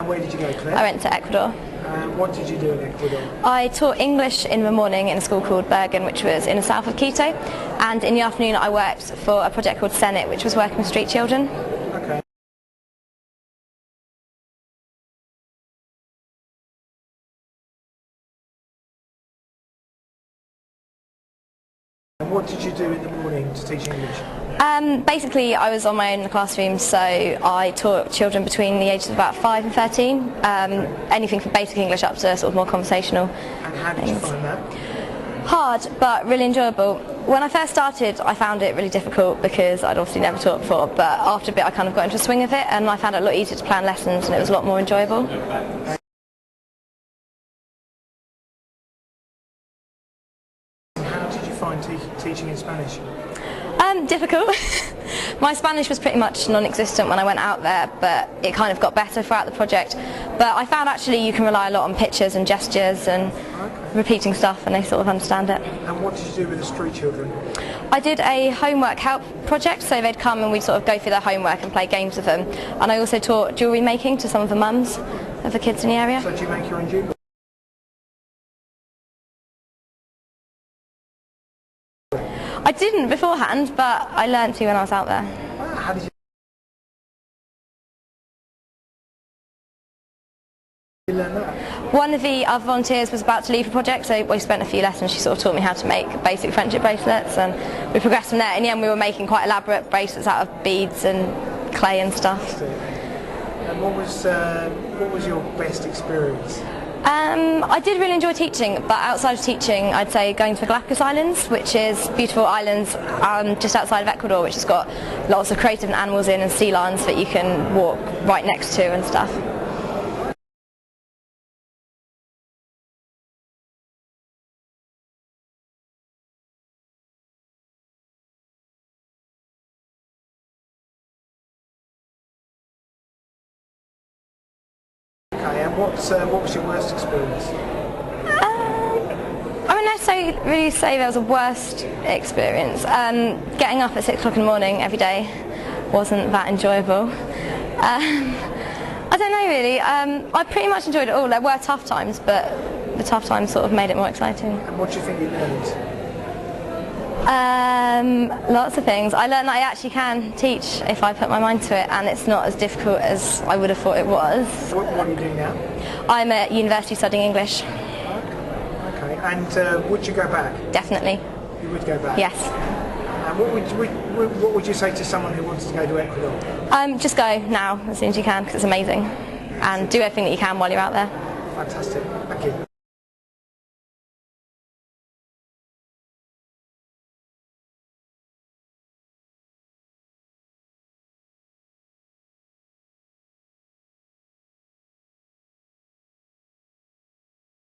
Where did you go, Claire? I went to Ecuador. What did you do in Ecuador? I taught English in the morning in a school called Bergen, which was in the south of Quito, and in the afternoon I worked for a project called Senate, which was working with street children. Okay. And what did you do in the morning to teach English? Basically, I was on my own in the classroom, so I taught children between the ages of about 5 and 13, anything from basic English up to sort of more conversational. And how did you find that? Hard, but really enjoyable. When I first started, I found it really difficult because I'd obviously never taught before, but after a bit I kind of got into the swing of it, and I found it a lot easier to plan lessons, and it was a lot more enjoyable. How did you find teaching in Spanish? Difficult. My Spanish was pretty much non-existent when I went out there, but it kind of got better throughout the project. But I found actually you can rely a lot on pictures and gestures and repeating stuff, and they sort of understand it. And what did you do with the street children? I did a homework help project, so they'd come and we'd sort of go through their homework and play games with them. And I also taught jewellery making to some of the mums of the kids in the area. So did you make your own jewellery? I didn't beforehand, but I learned to when I was out there. How did you learn that? One of the other volunteers was about to leave the project, so we spent a few lessons. She sort of taught me how to make basic friendship bracelets, and we progressed from there. In the end, we were making quite elaborate bracelets out of beads and clay and stuff. And what was your best experience? I did really enjoy teaching, but outside of teaching I'd say going to the Galapagos Islands, which is beautiful islands just outside of Ecuador, which has got lots of creative animals in and sea lions that you can walk right next to and stuff. Okay, and what was your worst experience? I wouldn't necessarily really say there was a worst experience. Getting up at 6 o'clock in the morning every day wasn't that enjoyable. I don't know really. I pretty much enjoyed it all. There were tough times, but the tough times sort of made it more exciting. And what do you think you learned? Lots of things. I learned that I actually can teach if I put my mind to it, and it's not as difficult as I would have thought it was. What are you doing now? I'm at university studying English. Okay. And would you go back? Definitely. You would go back? Yes. And what would you say to someone who wants to go to Ecuador? Just go now as soon as you can, because it's amazing, and do everything that you can while you're out there. Fantastic. Thank you.